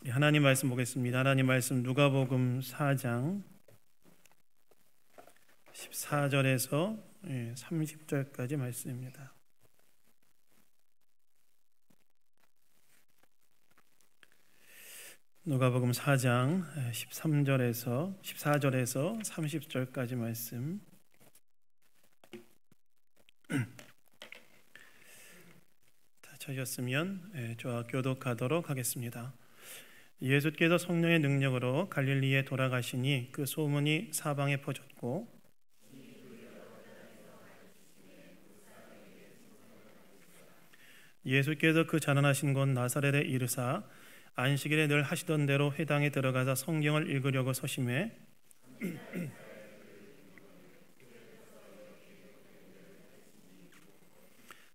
하나님 말씀 보겠습니다. 하나님 말씀 누가복음 4장 14절에서 30절까지 말씀입니다. 누가복음 4장 14절에서 30절까지 말씀. 다 찾으셨으면 저와 교독하도록 하겠습니다. 예수께서 성령의 능력으로 갈릴리에 돌아가시니 그 소문이 사방에 퍼졌고 예수께서 그 자라나신 곳 나사렛에 이르사 안식일에 늘 하시던 대로 회당에 들어가서 성경을 읽으려고 서심해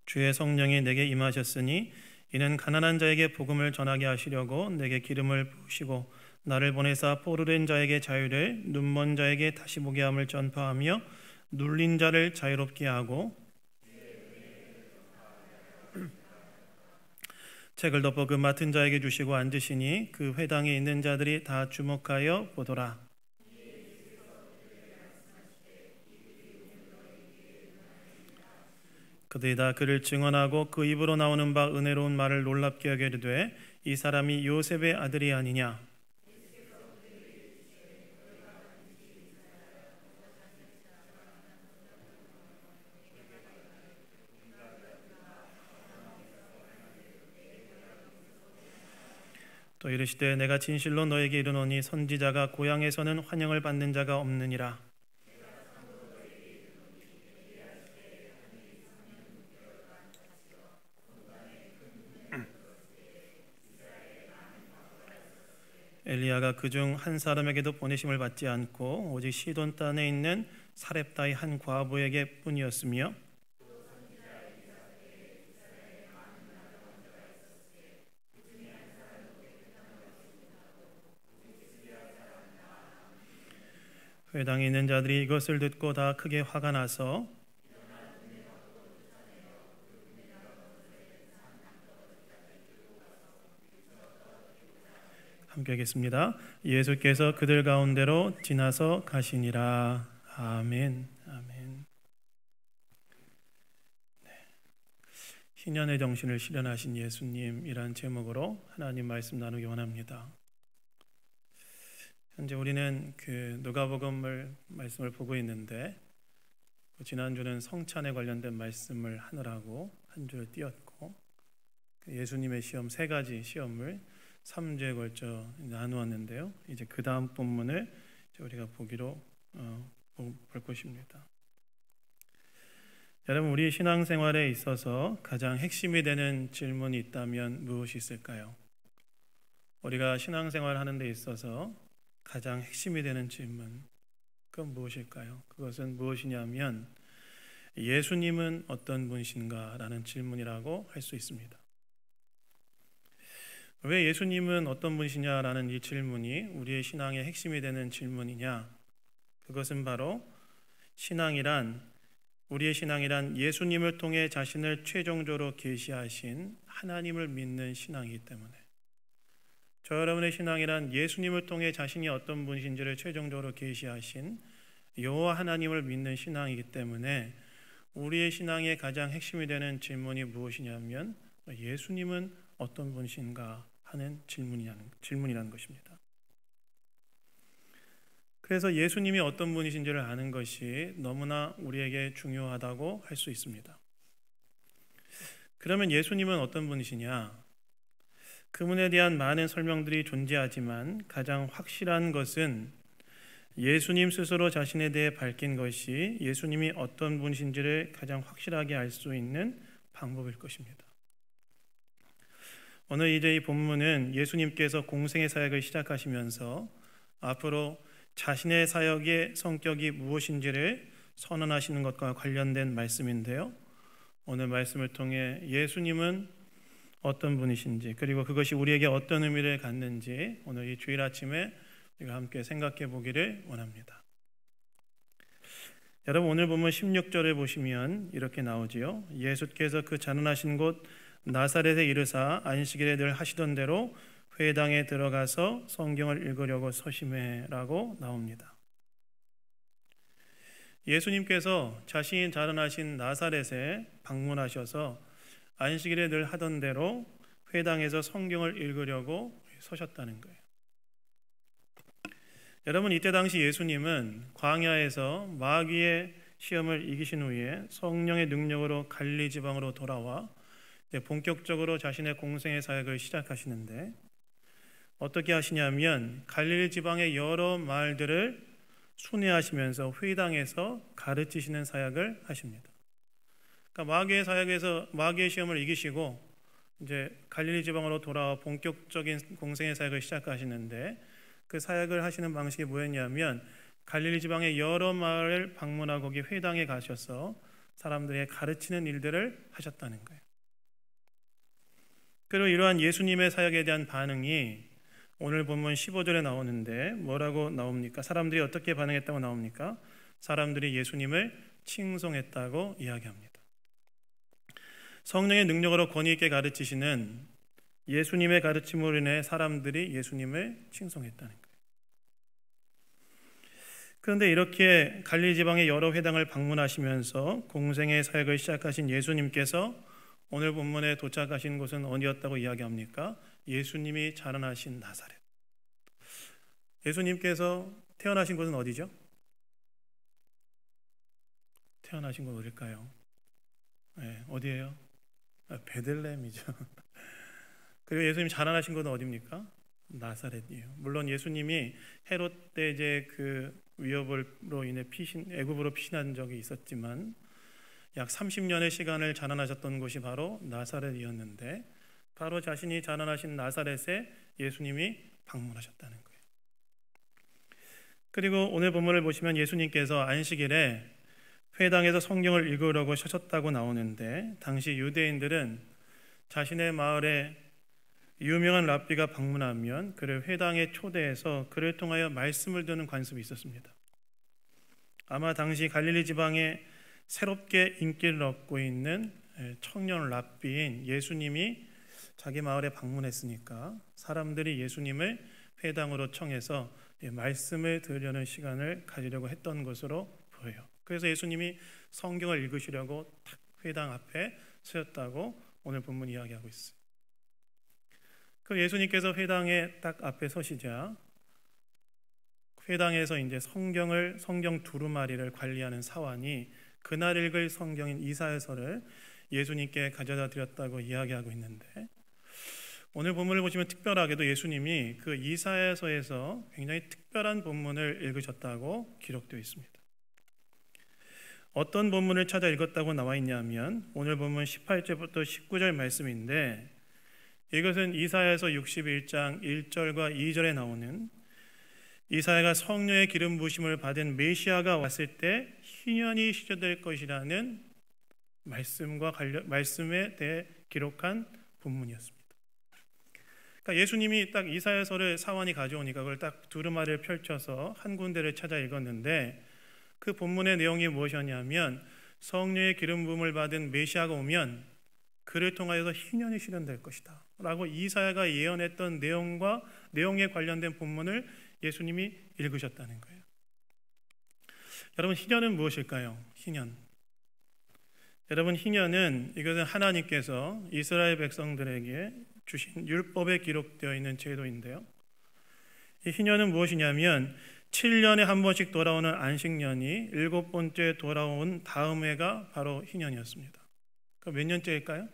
주의 성령이 내게 임하셨으니 이는 가난한 자에게 복음을 전하게 하시려고 내게 기름을 부으시고 나를 보내사 포로된 자에게 자유를, 눈먼 자에게 다시 보게 함을 전파하며 눌린 자를 자유롭게 하고 책을 덮어 그 맡은 자에게 주시고 앉으시니 그 회당에 있는 자들이 다 주목하여 보더라. 그들이 다 그를 증언하고 그 입으로 나오는 바 은혜로운 말을 놀랍게 여겨 이르되 이 사람이 요셉의 아들이 아니냐. 또 이르시되 내가 진실로 너에게 이르노니 선지자가 고향에서는 환영을 받는 자가 없느니라. 엘리야가 그중 한 사람에게도 보내심을 받지 않고 오직 시돈 땅에 있는 사렙다의 한 과부에게 뿐이었으며 회당에 있는 자들이 이것을 듣고 다 크게 화가 나서 함께 하겠습니다. 예수께서 그들 가운데로 지나서 가시니라. 아멘. 아멘. 네. 희년의 정신을 실현하신 예수님이란 제목으로 하나님 말씀 나누기 원합니다. 현재 우리는 그 누가복음 말씀을 보고 있는데 지난주는 성찬에 관련된 말씀을 하느라고 한 줄 띄었고 예수님의 시험 세 가지 시험을 3주에 걸쳐 나누었는데요. 이제 그 다음 본문을 우리가 보기로 볼 것입니다. 여러분, 우리 신앙생활에 있어서 가장 핵심이 되는 질문이 있다면 무엇이 있을까요? 우리가 신앙생활 하는 데 있어서 가장 핵심이 되는 질문, 그건 무엇일까요? 그것은 무엇이냐면 예수님은 어떤 분이신가? 라는 질문이라고 할 수 있습니다. 왜 예수님은 어떤 분이시냐라는 이 질문이 우리의 신앙의 핵심이 되는 질문이냐? 그것은 바로 우리의 신앙이란 예수님을 통해 자신을 최종적으로 계시하신 하나님을 믿는 신앙이기 때문에 저 여러분의 신앙이란 예수님을 통해 자신이 어떤 분이신지를 최종적으로 계시하신 여호와 하나님을 믿는 신앙이기 때문에 우리의 신앙의 가장 핵심이 되는 질문이 무엇이냐면 예수님은 어떤 분이신가 하는 질문이라는 것입니다. 그래서 예수님이 어떤 분이신지를 아는 것이 너무나 우리에게 중요하다고 할 수 있습니다. 그러면 예수님은 어떤 분이시냐? 그분에 대한 많은 설명들이 존재하지만 가장 확실한 것은 예수님 스스로 자신에 대해 밝힌 것이 예수님이 어떤 분이신지를 가장 확실하게 알 수 있는 방법일 것입니다. 오늘 이제 이 본문은 예수님께서 공생의 사역을 시작하시면서 앞으로 자신의 사역의 성격이 무엇인지를 선언하시는 것과 관련된 말씀인데요. 오늘 말씀을 통해 예수님은 어떤 분이신지 그리고 그것이 우리에게 어떤 의미를 갖는지 오늘 이 주일 아침에 우리가 함께 생각해 보기를 원합니다. 여러분, 오늘 본문 16절을 보시면 이렇게 나오지요. 예수께서 그 자라나신 곳 나사렛에 이르사 안식일에 늘 하시던 대로 회당에 들어가서 성경을 읽으려고 서심해라고 나옵니다. 예수님께서 자신이 자라나신 나사렛에 방문하셔서 안식일에 늘 하던 대로 회당에서 성경을 읽으려고 서셨다는 거예요. 여러분, 이때 당시 예수님은 광야에서 마귀의 시험을 이기신 후에 성령의 능력으로 갈릴리 지방으로 돌아와 본격적으로 자신의 공생의 사역을 시작하시는데, 어떻게 하시냐면 갈릴리 지방의 여러 마을들을 순회하시면서 회당에서 가르치시는 사역을 하십니다. 그러니까 마귀의 시험을 이기시고 이제 갈릴리 지방으로 돌아와 본격적인 공생의 사역을 시작하시는데, 그 사역을 하시는 방식이 뭐였냐면 갈릴리 지방의 여러 마을을 방문하고 거기 회당에 가셔서 사람들에게 가르치는 일들을 하셨다는 거예요. 그리고 이러한 예수님의 사역에 대한 반응이 오늘 본문 15절에 나오는데 뭐라고 나옵니까? 사람들이 어떻게 반응했다고 나옵니까? 사람들이 예수님을 칭송했다고 이야기합니다. 성령의 능력으로 권위 있게 가르치시는 예수님의 가르침으로 인해 사람들이 예수님을 칭송했다는 거예요. 그런데 이렇게 갈릴리 지방의 여러 회당을 방문하시면서 공생의 사역을 시작하신 예수님께서 오늘 본문에 도착하신 곳은 어디였다고 이야기합니까? 예수님이 자라나신 나사렛. 예수님께서 태어나신 곳은 어디죠? 태어나신 곳 어딜까요? 네, 어디예요? 베들레헴이죠. 그리고 예수님 자라나신 곳은 어디입니까? 나사렛이에요. 물론 예수님이 헤롯 때 이제 그 위협으로 인해 애굽으로 피신한 적이 있었지만 약 30년의 시간을 자라나셨던 곳이 바로 나사렛이었는데, 바로 자신이 자라나신 나사렛에 예수님이 방문하셨다는 거예요. 그리고 오늘 본문을 보시면 예수님께서 안식일에 회당에서 성경을 읽으려고 서셨다고 나오는데, 당시 유대인들은 자신의 마을에 유명한 랍비가 방문하면 그를 회당에 초대해서 그를 통하여 말씀을 듣는 관습이 있었습니다. 아마 당시 갈릴리 지방에 새롭게 인기를 얻고 있는 청년 랍비인 예수님이 자기 마을에 방문했으니까 사람들이 예수님을 회당으로 청해서 말씀을 들으려는 시간을 가지려고 했던 것으로 보여요. 그래서 예수님이 성경을 읽으시려고 딱 회당 앞에 서셨다고 오늘 본문 이야기하고 있어요. 그 예수님께서 회당에 딱 앞에 서시자 회당에서 이제 성경 두루마리를 관리하는 사환이 그날 읽을 성경인 이사야서를 예수님께 가져다 드렸다고 이야기하고 있는데, 오늘 본문을 보시면 특별하게도 예수님이 그 이사야서에서 굉장히 특별한 본문을 읽으셨다고 기록되어 있습니다. 어떤 본문을 찾아 읽었다고 나와 있냐면 오늘 본문 18절부터 19절 말씀인데, 이것은 이사야서 61장 1절과 2절에 나오는 이사야가 성령의 기름 부으심을 받은 메시아가 왔을 때 희년이 시작될 것이라는 말씀에 대해 기록한 본문이었습니다. 그러니까 예수님이 딱 이사야서를 사환이 가져오니까 그걸 딱 두루마리를 펼쳐서 한 군데를 찾아 읽었는데, 그 본문의 내용이 무엇이었냐면 성령의 기름 부음을 받은 메시아가 오면 그를 통하여서 희년이 실현될 것이다 라고 이사야가 예언했던 내용에 관련된 본문을 예수님이 읽으셨다는 거예요. 여러분, 희년은 무엇일까요? 희년. 여러분, 희년은 이것은 하나님께서 이스라엘 백성들에게 주신 율법에 기록되어 있는 제도인데요, 이 희년은 무엇이냐면 7년에 한 번씩 돌아오는 안식년이 7번째 돌아온 다음 해가 바로 희년이었습니다. 그럼 몇 년째일까요?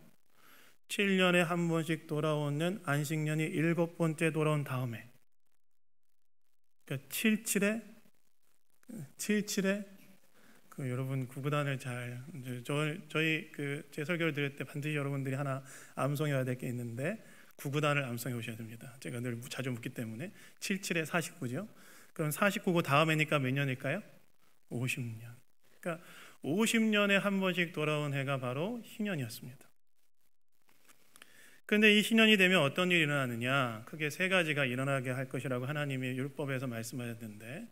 7년에 한 번씩 돌아오는 안식년이 7번째 돌아온 다음 해. 그러니까 77에 여러분 구구단을 잘 저희 제 설교를 들을 때 반드시 여러분들이 하나 암송해야 될 게 있는데 구구단을 암송해 오셔야 됩니다. 제가 늘 자주 묻기 때문에 77에 49죠. 그럼 49고 다음 해니까 몇 년일까요? 50년. 그러니까 50년에 한 번씩 돌아온 해가 바로 희년이었습니다. 그런데 이 희년이 되면 어떤 일이 일어나느냐? 크게 세 가지가 일어나게 할 것이라고 하나님이 율법에서 말씀하셨는데,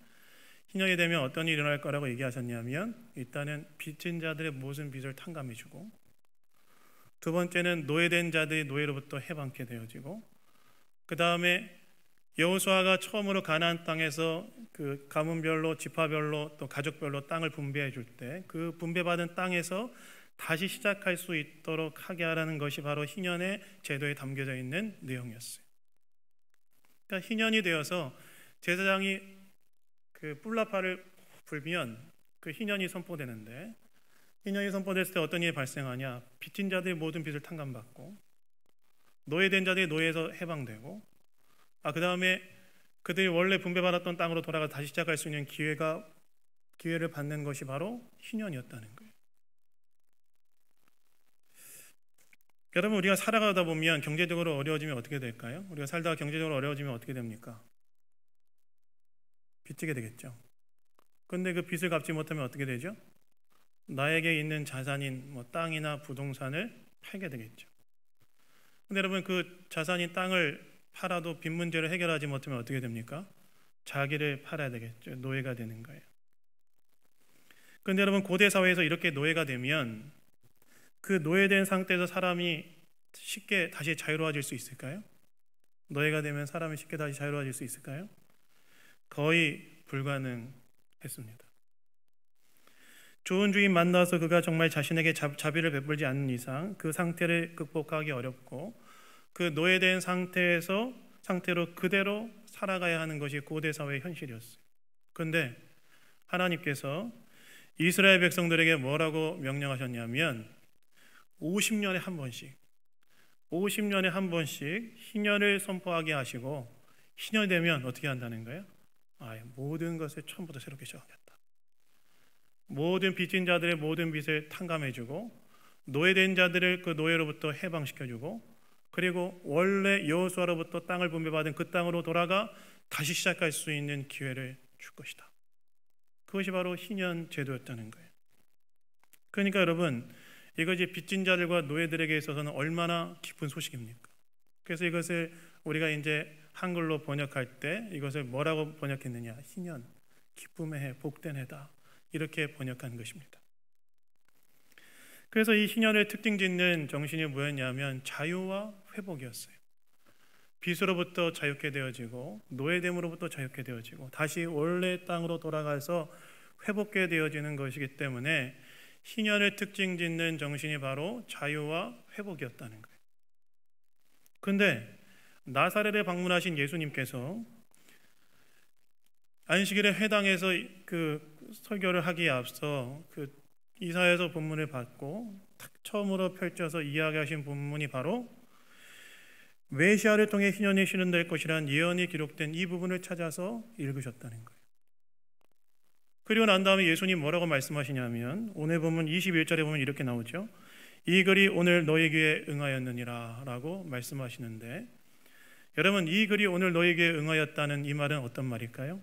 희년이 되면 어떤 일이 일어날 거라고 얘기하셨냐면, 일단은 빚진 자들의 모든 빚을 탕감해주고, 두 번째는 노예된 자들이 노예로부터 해방케 되어지고, 그 다음에 여호수아가 처음으로 가나안 땅에서 그 가문별로, 지파별로, 또 가족별로 땅을 분배해 줄 때 그 분배받은 땅에서 다시 시작할 수 있도록 하게 하라는 것이 바로 희년의 제도에 담겨져 있는 내용이었어요. 그러니까 희년이 되어서 제사장이 그 뿔나팔을 불면 그 희년이 선포되는데, 희년이 선포됐을 때 어떤 일이 발생하냐? 빚진 자들이 모든 빚을 탕감받고, 노예된 자들이 노예에서 해방되고, 그 다음에 그들이 원래 분배받았던 땅으로 돌아가 다시 시작할 수 있는 기회를 받는 것이 바로 희년이었다는 거예요. 여러분, 우리가 살아가다 보면 경제적으로 어려워지면 어떻게 될까요? 우리가 살다가 경제적으로 어려워지면 어떻게 됩니까? 빚지게 되겠죠. 그런데 그 빚을 갚지 못하면 어떻게 되죠? 나에게 있는 자산인 땅이나 부동산을 팔게 되겠죠. 근데 여러분, 그 자산인 땅을 팔아도 빚 문제를 해결하지 못하면 어떻게 됩니까? 자기를 팔아야 되겠죠. 노예가 되는 거예요. 그런데 여러분, 고대 사회에서 이렇게 노예가 되면 그 노예된 상태에서 사람이 쉽게 다시 자유로워질 수 있을까요? 노예가 되면 사람이 쉽게 다시 자유로워질 수 있을까요? 거의 불가능했습니다. 좋은 주인 만나서 그가 정말 자신에게 자비를 베풀지 않는 이상 그 상태를 극복하기 어렵고, 그 노예된 상태로 그대로 살아가야 하는 것이 고대 사회의 현실이었어요. 그런데 하나님께서 이스라엘 백성들에게 뭐라고 명령하셨냐면 50년에 한 번씩 희년을 선포하게 하시고, 희년이 되면 어떻게 한다는 거예요? 모든 것을 처음부터 새롭게 시작하겠다. 모든 빚진 자들의 모든 빚을 탕감해주고, 노예된 자들을 그 노예로부터 해방시켜주고, 그리고 원래 여호수아로부터 땅을 분배받은 그 땅으로 돌아가 다시 시작할 수 있는 기회를 줄 것이다. 그것이 바로 희년 제도였다는 거예요. 그러니까 여러분, 이것이 빚진 자들과 노예들에게 있어서는 얼마나 기쁜 소식입니까? 그래서 이것을 우리가 이제 한글로 번역할 때 이것을 뭐라고 번역했느냐? 희년, 기쁨의 해, 복된 해다, 이렇게 번역한 것입니다. 그래서 이 희년을 특징 짓는 정신이 뭐였냐면 자유와 회복이었어요. 빚으로부터 자유케 되어지고, 노예됨으로부터 자유케 되어지고, 다시 원래 땅으로 돌아가서 회복게 되어지는 것이기 때문에 희년을 특징 짓는 정신이 바로 자유와 회복이었다는 거예요. 그런데 나사렛에 방문하신 예수님께서 안식일에 회당에서 그 설교를 하기에 앞서 그 이사야서 본문을 받고 처음으로 펼쳐서 이야기하신 본문이 바로 메시아를 통해 희년이 실현될 것이라는 예언이 기록된 이 부분을 찾아서 읽으셨다는 거예요. 그리고 난 다음에 예수님 뭐라고 말씀하시냐면 오늘 본문 21절에 보면 이렇게 나오죠. 이 글이 오늘 너희 귀에 응하였느니라 라고 말씀하시는데, 여러분, 이 글이 오늘 너희 귀에 응하였다는 이 말은 어떤 말일까요?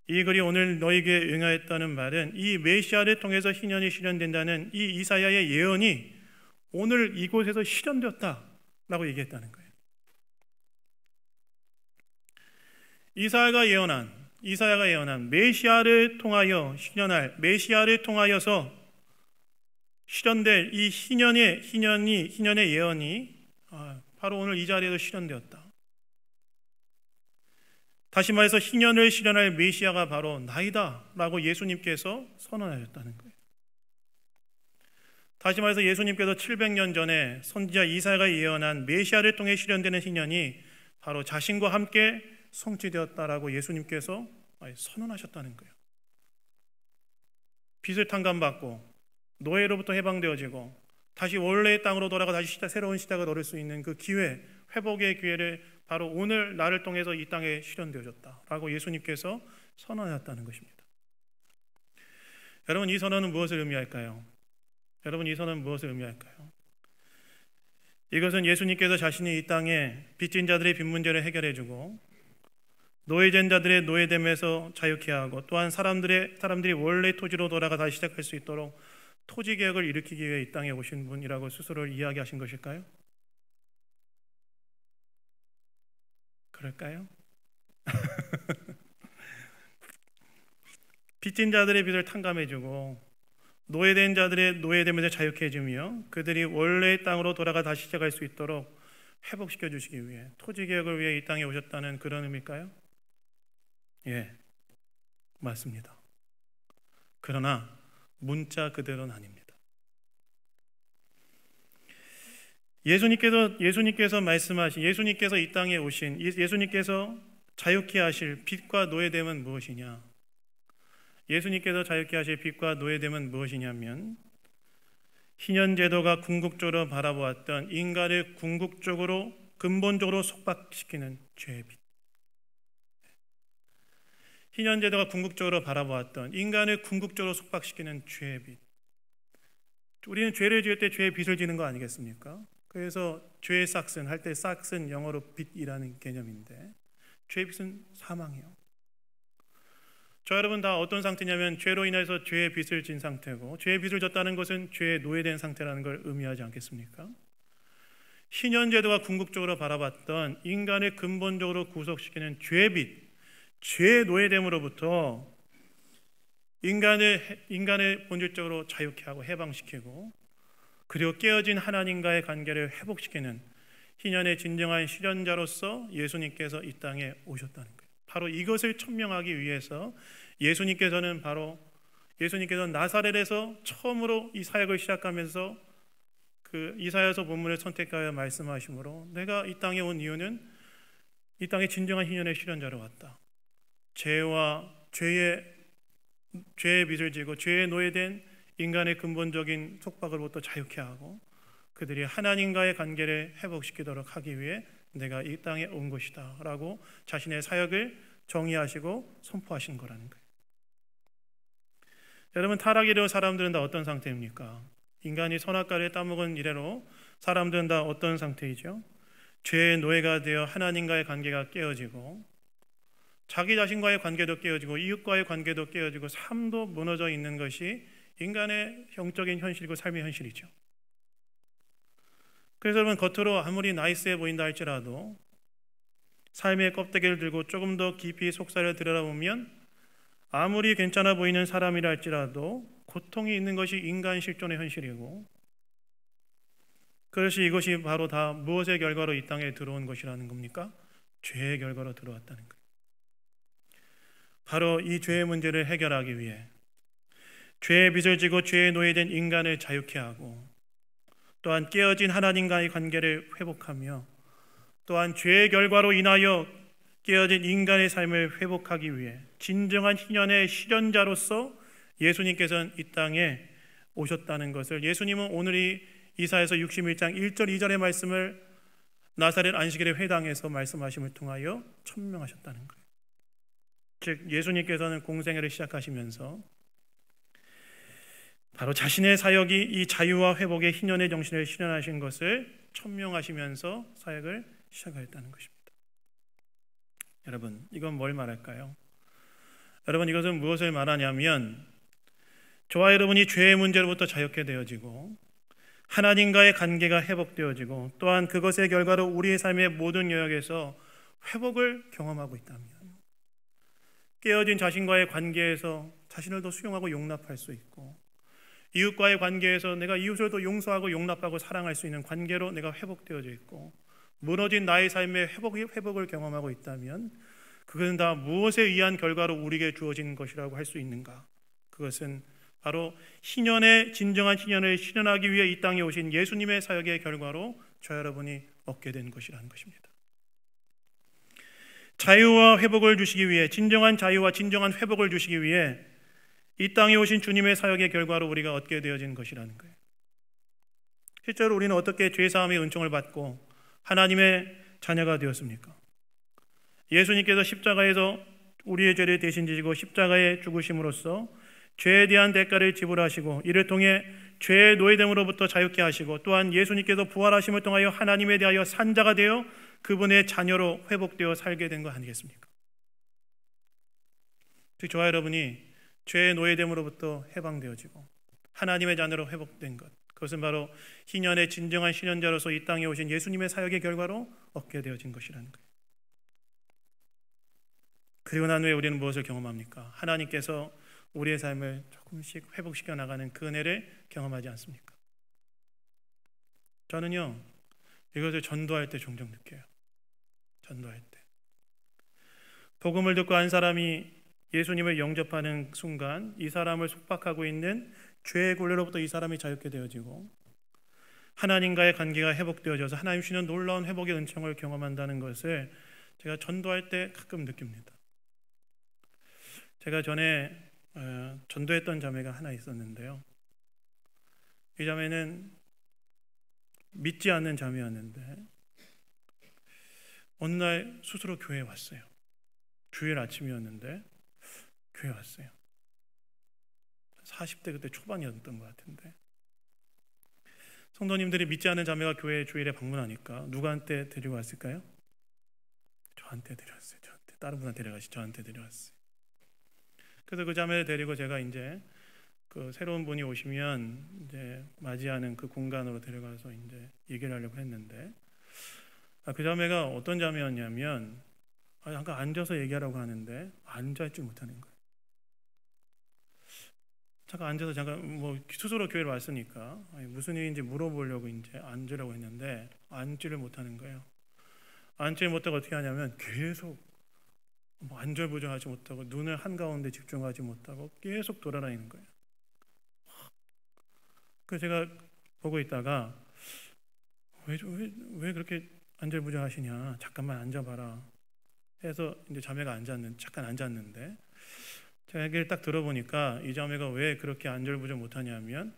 이 글이 오늘 너희 귀에 응하였다는 말은 이 메시아를 통해서 희년이 실현된다는 이 이사야의 예언이 오늘 이곳에서 실현되었다라고 얘기했다는 거예요. 이사야가 예언한 메시아를 통하여 실현할, 메시아를 통하여서 실현될 이 희년의 예언이 바로 오늘 이 자리에서 실현되었다. 다시 말해서 희년을 실현할 메시아가 바로 나이다 라고 예수님께서 선언하셨다는 거예요. 다시 말해서 예수님께서 700년 전에 선지자 이사야가 예언한 메시아를 통해 실현되는 희년이 바로 자신과 함께 성취되었다라고 예수님께서 선언하셨다는 거예요. 빚을 탕감받고 노예로부터 해방되어지고 다시 원래의 땅으로 돌아가 다시 새로운 시작을 얻을 수 있는 그 기회, 회복의 기회를 바로 오늘 나를 통해서 이 땅에 실현되어졌다라고 예수님께서 선언하셨다는 것입니다. 여러분, 이 선언은 무엇을 의미할까요? 이것은 예수님께서 자신이 이 땅에 빚진 자들의 빚 문제를 해결해주고 노예된 자들의 노예됨에서 자유케 하고, 또한 사람들이 원래 토지로 돌아가 다시 시작할 수 있도록 토지 개혁을 일으키기 위해 이 땅에 오신 분이라고 스스로를 이야기하신 것일까요? 그럴까요? 빚진 자들의 빚을 탕감해주고 노예된 자들의 노예됨에서 자유케 해주며 그들이 원래의 땅으로 돌아가 다시 시작할 수 있도록 회복시켜 주시기 위해, 토지개혁을 위해 이 땅에 오셨다는 그런 의미일까요? 예, 맞습니다. 그러나 문자 그대로는 아닙니다. 예수님께서 말씀하신, 예수님께서 이 땅에 오신, 예수님께서 자유케 하실 빛과 노예됨은 무엇이냐? 예수님께서 자유케 하실 빛과 노예됨은 무엇이냐면, 희년제도가 궁극적으로 바라보았던 인간을 궁극적으로 근본적으로 속박시키는 죄의 빛. 희년제도가 궁극적으로 바라보았던 인간을 궁극적으로 속박시키는 죄의 빛. 우리는 죄를 지을 때 죄의 빛을 지는 거 아니겠습니까? 그래서 죄의 싹슨 할 때 싹슨 영어로 빛이라는 개념인데, 죄의 빛은 사망이에요. 저 여러분 다 어떤 상태냐면 죄로 인해서 죄의 빚을 진 상태고, 죄의 빚을 졌다는 것은 죄에 노예된 상태라는 걸 의미하지 않겠습니까? 신현제도가 궁극적으로 바라봤던 인간을 근본적으로 구속시키는 죄의 빚, 죄의 노예됨으로부터 인간을 본질적으로 자유케 하고 해방시키고, 그리고 깨어진 하나님과의 관계를 회복시키는 희년의 진정한 실현자로서 예수님께서 이 땅에 오셨다는 거예요. 바로 이것을 천명하기 위해서 예수님께서는 나사렛에서 처음으로 이 사역을 시작하면서 그 이사야서 본문을 선택하여 말씀하시므로, 내가 이 땅에 온 이유는 이 땅에 진정한 희년의 실현자로 왔다. 죄의 빚을 지고 죄에 노예된 인간의 근본적인 속박으로부터 자유케 하고 그들이 하나님과의 관계를 회복시키도록 하기 위해 내가 이 땅에 온 것이다 라고 자신의 사역을 정의하시고 선포하신 거라는 거예요. 여러분, 타락 이래로 사람들은 다 어떤 상태입니까? 인간이 선악과를 따먹은 이래로 사람들은 다 어떤 상태이죠? 죄의 노예가 되어 하나님과의 관계가 깨어지고, 자기 자신과의 관계도 깨어지고, 이웃과의 관계도 깨어지고, 삶도 무너져 있는 것이 인간의 영적인 현실이고 삶의 현실이죠. 그래서 여러분, 겉으로 아무리 나이스해 보인다 할지라도 삶의 껍데기를 들고 조금 더 깊이 속살을 들여다보면 아무리 괜찮아 보이는 사람이라 할지라도 고통이 있는 것이 인간 실존의 현실이고, 그것이 이것이 바로 다 무엇의 결과로 이 땅에 들어온 것이라는 겁니까? 죄의 결과로 들어왔다는 거예요. 바로 이 죄의 문제를 해결하기 위해 죄의 빚을 지고 죄에 노예된 인간을 자유케 하고, 또한 깨어진 하나님과의 관계를 회복하며, 또한 죄의 결과로 인하여 깨어진 인간의 삶을 회복하기 위해 진정한 희년의 실현자로서 예수님께서는 이 땅에 오셨다는 것을, 예수님은 오늘 이사야서 61장 1절 2절의 말씀을 나사렛 안식일의 회당에서 말씀하심을 통하여 천명하셨다는 거예요. 즉 예수님께서는 공생애를 시작하시면서 바로 자신의 사역이 이 자유와 회복의 희년의 정신을 실현하신 것을 천명하시면서 사역을 시작하였다는 것입니다. 여러분, 이건 뭘 말할까요? 여러분, 이것은 무엇을 말하냐면, 저와 여러분이 죄의 문제로부터 자유케 되어지고 하나님과의 관계가 회복되어지고, 또한 그것의 결과로 우리의 삶의 모든 영역에서 회복을 경험하고 있다면, 깨어진 자신과의 관계에서 자신을 더 수용하고 용납할 수 있고, 이웃과의 관계에서 내가 이웃을 더 용서하고 용납하고 사랑할 수 있는 관계로 내가 회복되어져 있고, 무너진 나의 삶의 회복을 경험하고 있다면, 그것은 다 무엇에 의한 결과로 우리에게 주어진 것이라고 할 수 있는가? 그것은 바로 진정한 희년을 실현하기 위해 이 땅에 오신 예수님의 사역의 결과로 저 여러분이 얻게 된 것이라는 것입니다. 자유와 회복을 주시기 위해, 진정한 자유와 진정한 회복을 주시기 위해 이 땅에 오신 주님의 사역의 결과로 우리가 얻게 되어진 것이라는 거예요. 실제로 우리는 어떻게 죄사함의 은총을 받고 하나님의 자녀가 되었습니까? 예수님께서 십자가에서 우리의 죄를 대신 지시고 십자가에 죽으심으로써 죄에 대한 대가를 지불하시고, 이를 통해 죄의 노예됨으로부터 자유케 하시고, 또한 예수님께서 부활하심을 통하여 하나님에 대하여 산자가 되어 그분의 자녀로 회복되어 살게 된 거 아니겠습니까? 즉 저와 여러분이 죄의 노예됨으로부터 해방되어지고 하나님의 자녀로 회복된 것, 그것은 바로 희년의 진정한 실현자로서 이 땅에 오신 예수님의 사역의 결과로 얻게 되어진 것이라는 거예요. 그리고 난 후에 우리는 무엇을 경험합니까? 하나님께서 우리의 삶을 조금씩 회복시켜 나가는 그 은혜를 경험하지 않습니까? 저는요, 이것을 전도할 때 종종 느껴요. 전도할 때. 복음을 듣고 한 사람이 예수님을 영접하는 순간 이 사람을 속박하고 있는 죄의 굴레로부터 이 사람이 자유케 되어지고 하나님과의 관계가 회복되어져서 하나님 주시는 놀라운 회복의 은총을 경험한다는 것을 제가 전도할 때 가끔 느낍니다. 제가 전에 전도했던 자매가 하나 있었는데요. 이 자매는 믿지 않는 자매였는데 어느 날 스스로 교회에 왔어요. 주일 아침이었는데 교회에 왔어요. 40대 그때 초반이었던 것 같은데 성도님들이 믿지 않는 자매가 교회 주일에 방문하니까 누구한테 데리고 왔을까요? 저한테 데려왔어요. 저한테. 다른 분한테 데려가시 저한테 데려왔어요. 그래서 그 자매를 데리고 제가 이제 그 새로운 분이 오시면 이제 맞이하는 그 공간으로 데려가서 이제 얘기를 하려고 했는데 그 자매가 어떤 자매였냐면 잠깐 앉아서 얘기하라고 하는데 앉아있지 못하는 거예요. 잠깐 앉아서 잠깐 뭐 스스로 교회를 왔으니까 무슨 일인지 물어보려고 이제 앉으려고 했는데 앉지를 못하는 거예요. 앉지를 못하고 어떻게 하냐면 계속 뭐 안절부절하지 못하고 눈을 한가운데 집중하지 못하고 계속 돌아다니는 거예요. 그래서 제가 보고 있다가 왜 그렇게 안절부절하시냐, 잠깐만 앉아봐라 해서 이제 자매가 잠깐 앉았는데 제가 얘기를 딱 들어보니까 이 자매가 왜 그렇게 안절부절 못하냐면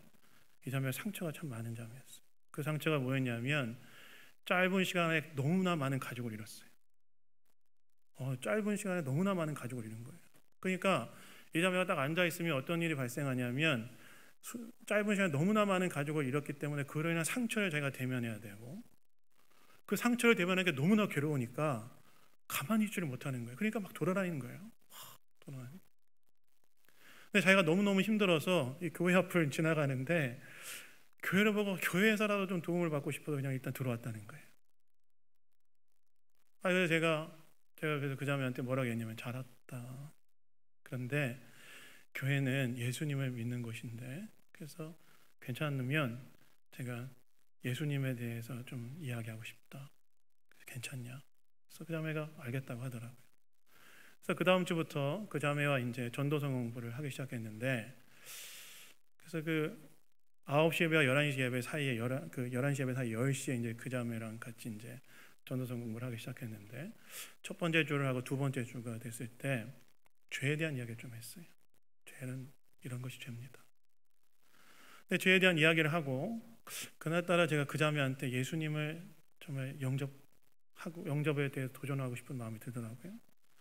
이 자매가 상처가 참 많은 자매였어요. 그 상처가 뭐였냐면 짧은 시간에 너무나 많은 가족을 잃었어요. 짧은 시간에 너무나 많은 가족을 잃은 거예요. 그러니까 이 자매가 딱 앉아있으면 어떤 일이 발생하냐면 짧은 시간에 너무나 많은 가족을 잃었기 때문에 그로 인한 상처를 제가 대면해야 되고 그 상처를 대면하는 게 너무나 괴로우니까 가만히 있지를 못하는 거예요. 그러니까 막 돌아다니는 거예요. 돌아다니는. 근데 자기가 너무너무 힘들어서 이 교회 앞을 지나가는데 교회를 보고 교회에서라도 좀 도움을 받고 싶어서 그냥 일단 들어왔다는 거예요. 그래서 제가 그래서 그 자매한테 뭐라고 했냐면 잘 왔다. 그런데 교회는 예수님을 믿는 곳인데 그래서 괜찮으면 제가 예수님에 대해서 좀 이야기하고 싶다. 괜찮냐? 그래서 그 자매가 알겠다고 하더라고요. 그래서 그 다음 주부터 그 자매와 이제 전도서 공부를 하기 시작했는데 그래서 그 9시 예배와 11시 예배 사이에 11시 예배 사이 10시에 이제 그 자매랑 같이 이제 전도서 공부를 하기 시작했는데 첫 번째 주를 하고 두 번째 주가 됐을 때 죄에 대한 이야기를 좀 했어요. 죄는 이런 것이 죄입니다. 근데 죄에 대한 이야기를 하고 그날따라 제가 그 자매한테 예수님을 정말 영접에 대해 도전하고 싶은 마음이 들더라고요.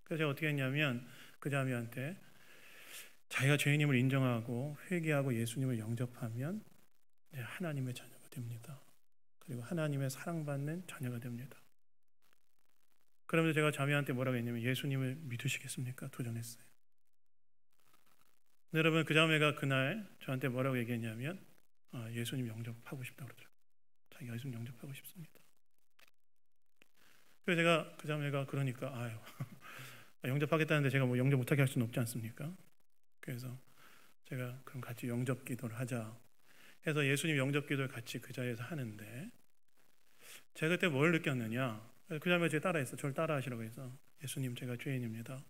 그래서 제가 어떻게 했냐면 그 자매한테 자기가 죄인임을 인정하고 회개하고 예수님을 영접하면 하나님의 자녀가 됩니다. 그리고 하나님의 사랑받는 자녀가 됩니다. 그러면서 제가 자매한테 뭐라고 했냐면 예수님을 믿으시겠습니까? 도전했어요. 여러분 그 자매가 그날 저한테 뭐라고 얘기했냐면 예수님 영접하고 싶다고 그러더라고요. 자기가 예수님 영접하고 싶습니다. 그래서 제가 그 자매가 그러니까 영접하겠다는데 제가 뭐 영접 못하게 할 수는 없지 않습니까? 그래서 제가 그럼 같이 영접 기도를 하자 해서 예수님 영접 기도를 같이 그 자리에서 하는데 제가 그때 뭘 느꼈느냐, 그 자매가 제 따라했어. 저를 따라하시라고 해서 예수님 제가 죄인입니다.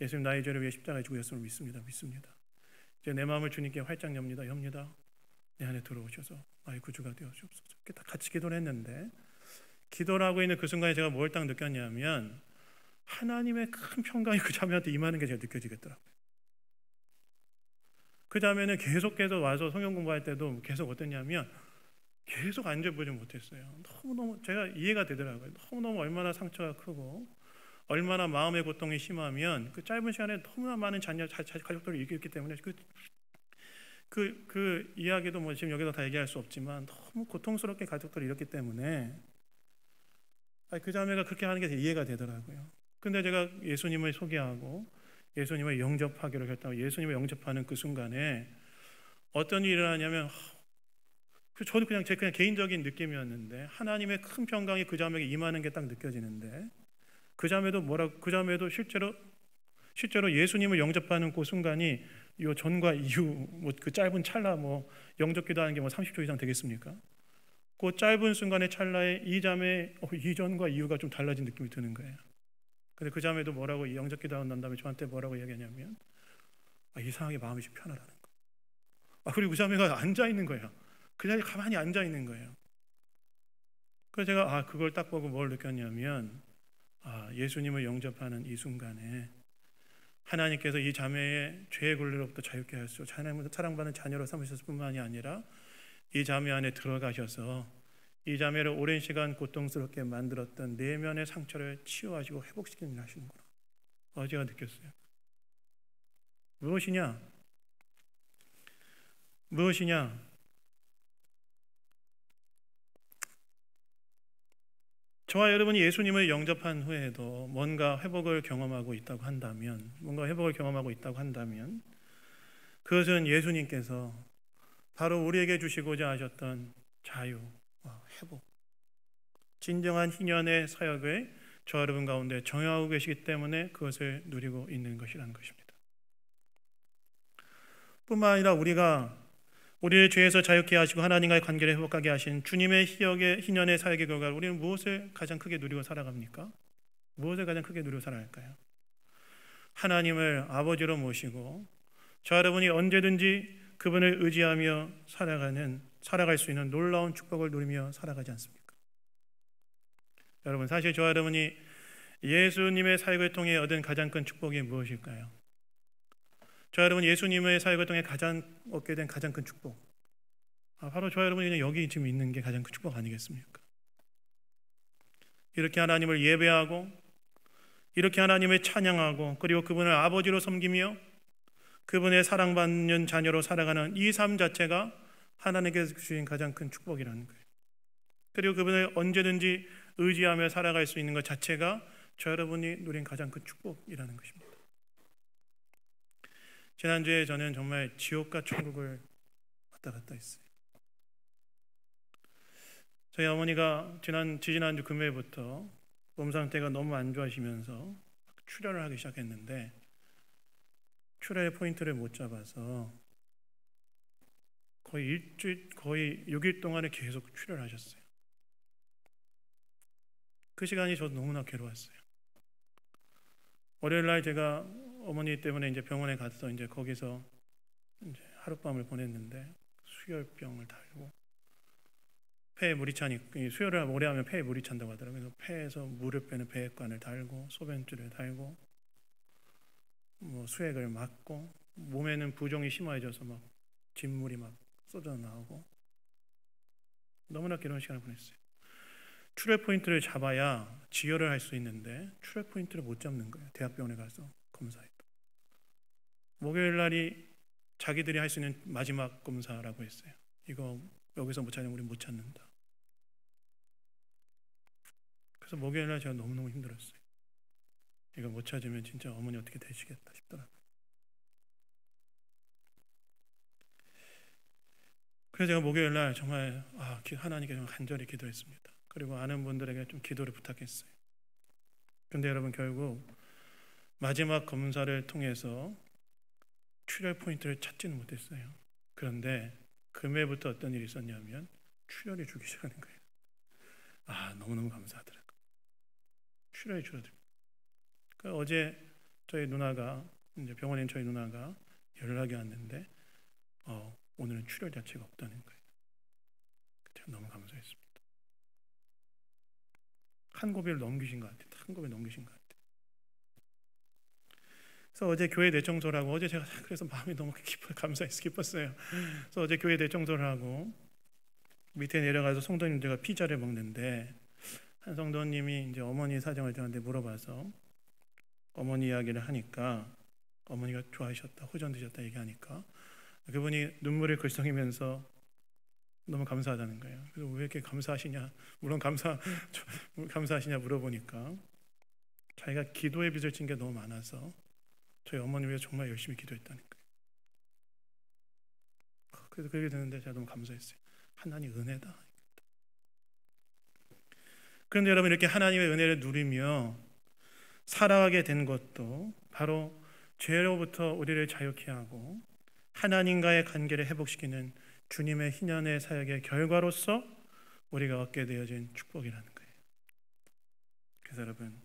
예수님 나의 죄를 위해 십자가에 죽으셨음을 믿습니다. 이제 내 마음을 주님께 활짝 엽니다. 내 안에 들어오셔서 나의 구주가 되어주옵소서. 이렇게 다 같이 기도를 했는데 기도를 하고 있는 그 순간에 제가 뭘 딱 느꼈냐면 하나님의 큰 평강이 그 자매한테 임하는 게 제가 느껴지겠더라고요. 그 자매는 계속해서 와서 성경 공부할 때도 계속 어땠냐면 계속 앉아보지 못했어요. 너무너무 제가 이해가 되더라고요. 너무너무 얼마나 상처가 크고 얼마나 마음의 고통이 심하면 그 짧은 시간에 너무나 많은 가족들을 잃었기 때문에 그 이야기도 뭐 지금 여기서 다 얘기할 수 없지만 너무 고통스럽게 가족들을 잃었기 때문에 그 자매가 그렇게 하는 게 이해가 되더라고요. 근데 제가 예수님을 소개하고 예수님을 영접하기로 결정하고 예수님을 영접하는 그 순간에 어떤 일이 일어나냐면 저도 그냥 제 개인적인 느낌이었는데 하나님의 큰 평강이 그 자매에게 임하는 게 딱 느껴지는데 그 자매도 실제로 예수님을 영접하는 그 순간이 이 전과 이후 뭐 그 짧은 찰나 뭐 영접기도 하는 게 뭐 30초 이상 되겠습니까? 그 짧은 순간의 찰나에 이 자매의 이전과 이유가 좀 달라진 느낌이 드는 거예요. 근데 그 자매도 뭐라고 영접 기도하고 난 다음에 저한테 뭐라고 이야기하냐면 이상하게 마음이 좀 편하다는 거. 그리고 그 자매가 앉아 있는 거예요. 그 자리에 가만히 앉아 있는 거예요. 그래서 제가 그걸 딱 보고 뭘 느꼈냐면 예수님을 영접하는 이 순간에 하나님께서 이 자매의 죄의 굴레로부터 자유케 하시고 사랑받는 자녀로 삼으셨을 뿐만이 아니라 이 자매 안에 들어가셔서 이 자매를 오랜 시간 고통스럽게 만들었던 내면의 상처를 치유하시고 회복시키는 일을 하시는구나. 제가 느꼈어요. 무엇이냐? 저와 여러분이 예수님을 영접한 후에도 뭔가 회복을 경험하고 있다고 한다면 그것은 예수님께서 바로 우리에게 주시고자 하셨던 자유와 회복, 진정한 희년의 사역을 저와 여러분 가운데 정하고 계시기 때문에 그것을 누리고 있는 것이라는 것입니다. 뿐만 아니라 우리를 죄에서 자유케 하시고 하나님과의 관계를 회복하게 하신 주님의 희년의 사역의 결과로 우리는 무엇을 가장 크게 누리고 살아갑니까? 무엇을 가장 크게 누리고 살아갈까요? 하나님을 아버지로 모시고 저 여러분이 언제든지 그분을 의지하며 살아갈 수 있는 놀라운 축복을 누리며 살아가지 않습니까? 여러분, 사실 저 여러분이 예수님의 사역을 통해 얻은 가장 큰 축복이 무엇일까요? 저 여러분 예수님의 사역을 통해 얻게 된 가장 큰 축복, 바로 저 여러분이 여기 지금 있는 게 가장 큰 축복 아니겠습니까? 이렇게 하나님을 예배하고 이렇게 하나님을 찬양하고 그리고 그분을 아버지로 섬기며 그분의 사랑받는 자녀로 살아가는 이 삶 자체가 하나님께서 주신 가장 큰 축복이라는 거예요. 그리고 그분을 언제든지 의지하며 살아갈 수 있는 것 자체가 저 여러분이 누린 가장 큰 축복이라는 것입니다. 지난주에 저는 정말 지옥과 천국을 왔다 갔다 했어요. 저희 어머니가 지지난주 금요일부터 몸 상태가 너무 안 좋아지면서 출혈을 하기 시작했는데 출혈의 포인트를 못 잡아서 거의 6일 동안에 계속 출혈을 하셨어요. 그 시간이 저도 너무나 괴로웠어요. 월요일 날 제가 어머니 때문에 이제 병원에 가서 이제 거기서 이제 하룻밤을 보냈는데 수혈병을 달고 폐에 물이 차니까 수혈을 오래 하면 폐에 물이 찬다고 하더라고요. 그래서 폐에서 물을 빼는 배액관을 달고 소변줄을 달고 수액을 맞고 몸에는 부종이 심해져서 막 진물이 막 쏟아 나오고 너무나 괴로운 시간을 보냈어요. 출혈 포인트를 잡아야 지혈을 할 수 있는데 출혈 포인트를 못 잡는 거예요. 대학병원에 가서 검사해도. 목요일 날이 자기들이 할 수 있는 마지막 검사라고 했어요. 이거 여기서 못 찾으면 우리 못 찾는다. 그래서 목요일 날 제가 너무너무 힘들었어요. 이거 못 찾으면 진짜 어머니 어떻게 되시겠다 싶더라고요. 그래서 제가 목요일 날 정말 하나님께 간절히 기도했습니다. 그리고 아는 분들에게 좀 기도를 부탁했어요. 그런데 여러분 결국 마지막 검사를 통해서 출혈 포인트를 찾지는 못했어요. 그런데 금요일부터 어떤 일이 있었냐면 출혈이 주기 시작하는 거예요. 너무너무 감사하더라고요. 출혈이 줄어들고. 어제 저희 누나가 이제 병원에 있는 저희 누나가 연락이 왔는데 오늘은 출혈 자체가 없다는 거예요. 제가 너무 감사했습니다. 한 고비를 넘기신 것 같아요. 한 고비를 넘기신 것 같아요. 그래서 어제 교회 대청소를 하고 어제 제가 그래서 마음이 너무 기뻤어요. 그래서 어제 교회 대청소를 하고 밑에 내려가서 성도님들과 피자를 먹는데 한 성도님이 이제 어머니 사정을 저한테 물어봐서 어머니 이야기를 하니까 어머니가 좋아하셨다, 호전 드셨다 얘기하니까 그분이 눈물을 글썽이면서 너무 감사하다는 거예요. 그래서 왜 이렇게 감사하시냐? 물론 감사하시냐 물어보니까 자기가 기도의 빚을 진 게 너무 많아서 저희 어머니 위해 정말 열심히 기도했다는 거예요. 그래서 그렇게 되는데 제가 너무 감사했어요. 하나님 은혜다. 그런데 여러분 이렇게 하나님의 은혜를 누리며 살아가게 된 것도 바로 죄로부터 우리를 자유케 하고 하나님과의 관계를 회복시키는 주님의 희년의 사역의 결과로서 우리가 얻게 되어진 축복이라는 거예요. 그래서 여러분,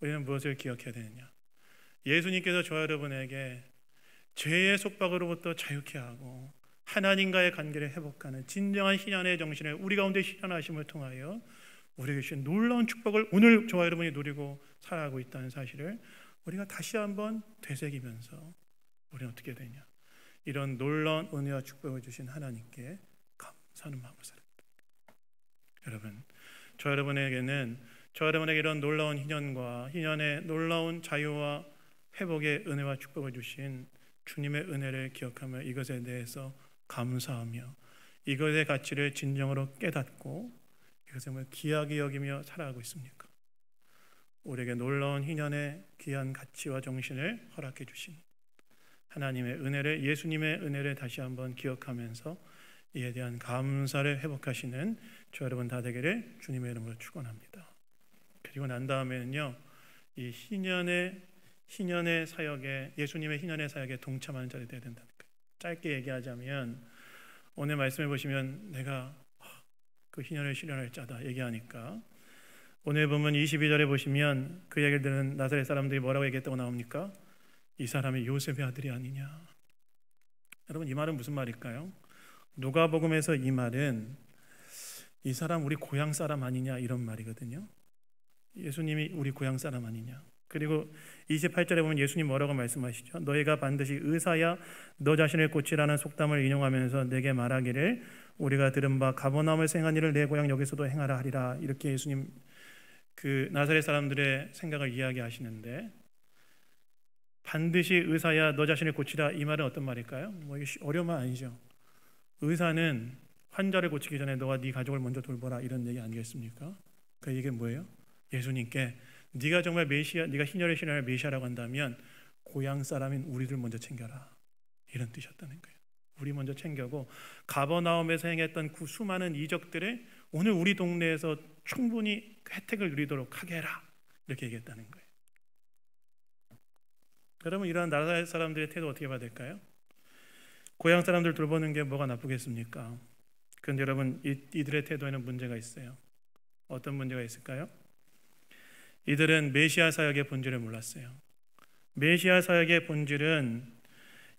우리는 무엇을 기억해야 되느냐? 예수님께서 저와 여러분에게 죄의 속박으로부터 자유케 하고 하나님과의 관계를 회복하는 진정한 희년의 정신을 우리 가운데 실현하심을 통하여 우리에게 주신 놀라운 축복을 오늘 저와 여러분이 누리고 살아가고 있다는 사실을 우리가 다시 한번 되새기면서 우리는 어떻게 되냐? 이런 놀라운 은혜와 축복을 주신 하나님께 감사하는 마음으로 살아갑니다. 여러분, 저 여러분에게 이런 놀라운 희년의 놀라운 자유와 회복의 은혜와 축복을 주신 주님의 은혜를 기억하며 이것에 대해서 감사하며 이것의 가치를 진정으로 깨닫고 이것을 귀하게 여기며 살아가고 있습니까? 우리에게 놀라운 희년의 귀한 가치와 정신을 허락해 주신 하나님의 은혜를, 예수님의 은혜를 다시 한번 기억하면서 이에 대한 감사를 회복하시는 저 여러분 다 되기를 주님의 이름으로 축원합니다. 그리고 난 다음에는요, 이 희년의 사역에, 예수님의 희년의 사역에 동참하는 자들이 되어야 된다는 거예요. 짧게 얘기하자면 오늘 말씀해 보시면 내가 그 희년을 실현할 자다 얘기하니까 오늘 보면 22절에 보시면 그 얘기를 듣는 나사렛 사람들이 뭐라고 얘기했다고 나옵니까? 이 사람이 요셉의 아들이 아니냐. 여러분, 이 말은 무슨 말일까요? 누가복음에서 이 말은 이 사람 우리 고향 사람 아니냐 이런 말이거든요. 예수님이 우리 고향 사람 아니냐. 그리고 28절에 보면 예수님 뭐라고 말씀하시죠? 너희가 반드시 의사야 너 자신을 고치라는 속담을 인용하면서 내게 말하기를 우리가 들은 바 가버나움을 행한 일을 내 고향 여기서도 행하라 하리라. 이렇게 예수님 그 나사렛 사람들의 생각을 이야기하시는데, 반드시 의사야 너 자신을 고치라, 이 말은 어떤 말일까요? 뭐 이게 어려운 말 아니죠. 의사는 환자를 고치기 전에 너가 네 가족을 먼저 돌보라 이런 얘기 아니겠습니까? 그 이게 뭐예요? 예수님께 네가 정말 메시아, 네가 희년을 실현할 메시아라고 한다면 고향 사람인 우리를 먼저 챙겨라 이런 뜻이었다는 거예요. 우리 먼저 챙겨고 가버나움에서 행했던 그 수많은 이적들을 오늘 우리 동네에서 충분히 혜택을 누리도록 하게 해라 이렇게 얘기했다는 거예요. 여러분, 이러한 나라 사람들의 태도 어떻게 봐야 될까요? 고향 사람들 돌보는 게 뭐가 나쁘겠습니까? 그런데 여러분, 이들의 태도에는 문제가 있어요. 어떤 문제가 있을까요? 이들은 메시아 사역의 본질을 몰랐어요. 메시아 사역의 본질은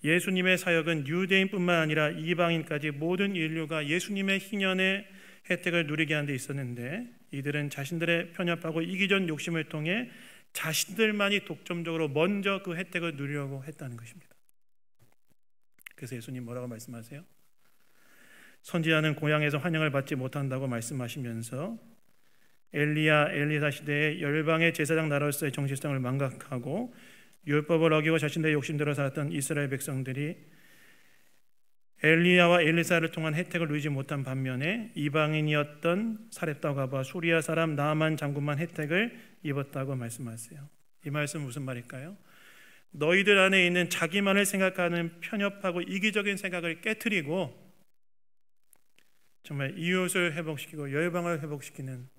예수님의 사역은 유대인뿐만 아니라 이방인까지 모든 인류가 예수님의 희년의 혜택을 누리게 하는 데 있었는데, 이들은 자신들의 편협하고 이기적 욕심을 통해 자신들만이 독점적으로 먼저 그 혜택을 누리려고 했다는 것입니다. 그래서 예수님 뭐라고 말씀하세요? 선지자는 고향에서 환영을 받지 못한다고 말씀하시면서 엘리야 엘리사 시대에 열방의 제사장 나라로서의 정체성을 망각하고 율법을 어기고 자신들의 욕심대로 살았던 이스라엘 백성들이 엘리야와 엘리사를 통한 혜택을 누리지 못한 반면에 이방인이었던 사렙다 가봐 수리아 사람 나아만 장군만 혜택을 입었다고 말씀하세요. 이 말씀은 무슨 말일까요? 너희들 안에 있는 자기만을 생각하는 편협하고 이기적인 생각을 깨트리고 정말 이웃을 회복시키고 열방을 회복시키는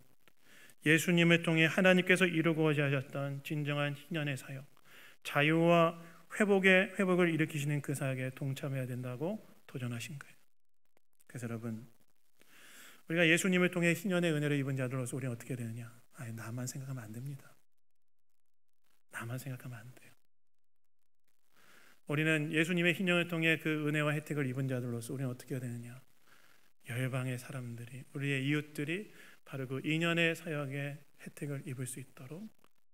예수님을 통해 하나님께서 이루고자 하셨던 진정한 희년의 사역, 자유와 회복을 일으키시는 그 사역에 동참해야 된다고 도전하신 거예요. 그래서 여러분, 우리가 예수님을 통해 희년의 은혜를 입은 자들로서 우리는 어떻게 되느냐? 나만 생각하면 안 됩니다. 나만 생각하면 안 돼요. 우리는 예수님의 희년을 통해 그 은혜와 혜택을 입은 자들로서 우리는 어떻게 해야 되느냐? 열방의 사람들이, 우리의 이웃들이 바로 그 인연의 사역의 혜택을 입을 수 있도록,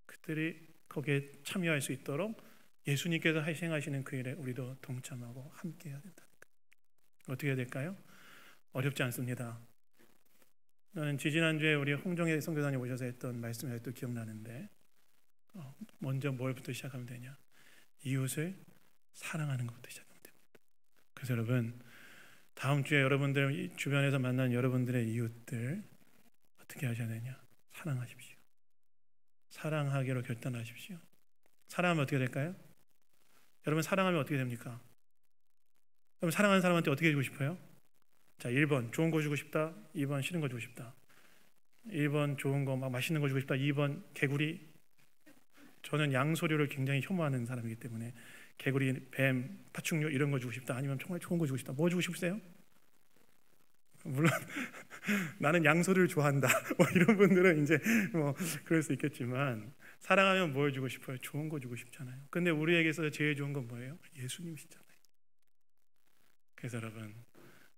그들이 거기에 참여할 수 있도록 예수님께서 희생하시는 그 일에 우리도 동참하고 함께 해야 된다. 어떻게 해야 될까요? 어렵지 않습니다. 저는 지지난주에 우리 홍정혜 선교사님 오셔서 했던 말씀이 또 기억나는데, 먼저 뭘부터 시작하면 되냐? 이웃을 사랑하는 것부터 시작하면 됩니다. 그래서 여러분, 다음 주에 여러분들 주변에서 만난 여러분들의 이웃들 어떻게 하셔야 되냐? 사랑하십시오. 사랑하기로 결단하십시오. 사랑하면 어떻게 될까요? 여러분, 사랑하면 어떻게 됩니까? 여러분, 사랑하는 사람한테 어떻게 해주고 싶어요? 자, 1번 좋은 거 주고 싶다, 2번 싫은 거 주고 싶다. 1번 좋은 거 막 맛있는 거 주고 싶다, 2번 개구리. 저는 양소류를 굉장히 혐오하는 사람이기 때문에 개구리, 뱀, 파충류 이런 거 주고 싶다, 아니면 정말 좋은 거 주고 싶다. 뭐 주고 싶으세요? 물론 나는 양소를 좋아한다 뭐 이런 분들은 이제 뭐 그럴 수 있겠지만, 사랑하면 뭘 주고 싶어요? 좋은 거 주고 싶잖아요. 근데 우리에게서 제일 좋은 건 뭐예요? 예수님이시잖아요. 그래서 여러분,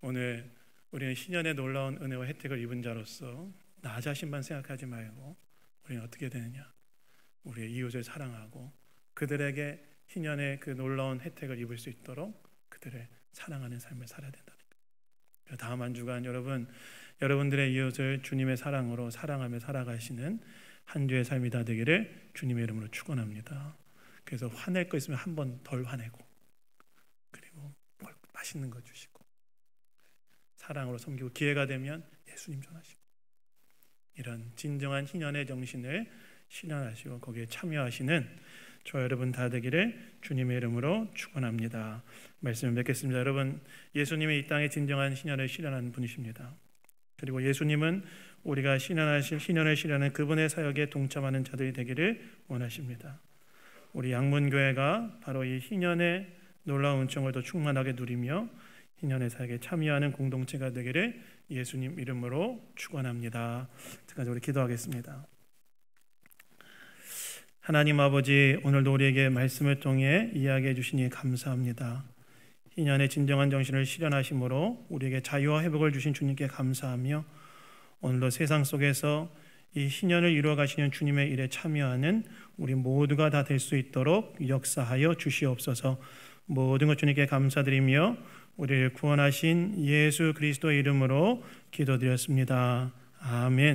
오늘 우리는 신년의 놀라운 은혜와 혜택을 입은 자로서 나 자신만 생각하지 말고 우리는 어떻게 되느냐? 우리의 이웃을 사랑하고 그들에게 신년의 그 놀라운 혜택을 입을 수 있도록 그들을 사랑하는 삶을 살아야 된다는 거예요. 다음 한 주간 여러분들의 이웃을 주님의 사랑으로 사랑하며 살아가시는 한 주의 삶이 다 되기를 주님의 이름으로 축원합니다. 그래서 화낼 거 있으면 한 번 덜 화내고, 그리고 맛있는 거 주시고, 사랑으로 섬기고, 기회가 되면 예수님 전하시고, 이런 진정한 희년의 정신을 실현하시고 거기에 참여하시는 저 여러분 다 되기를 주님의 이름으로 축원합니다. 말씀을 맺겠습니다. 여러분, 예수님이 이 땅에 진정한 신년을 실현한 분이십니다. 그리고 예수님은 우리가 신년을 실현하는 그분의 사역에 동참하는 자들이 되기를 원하십니다. 우리 양문교회가 바로 이 신년의 놀라운 은총을 더 충만하게 누리며 신년의 사역에 참여하는 공동체가 되기를 예수님 이름으로 축원합니다. 지금까지 우리 기도하겠습니다. 하나님 아버지, 오늘도 우리에게 말씀을 통해 이야기해 주시니 감사합니다. 신년의 진정한 정신을 실현하심으로 우리에게 자유와 회복을 주신 주님께 감사하며, 오늘도 세상 속에서 이 신년을 이루어 가시는 주님의 일에 참여하는 우리 모두가 다 될 수 있도록 역사하여 주시옵소서. 모든 것 주님께 감사드리며 우리를 구원하신 예수 그리스도의 이름으로 기도드렸습니다. 아멘.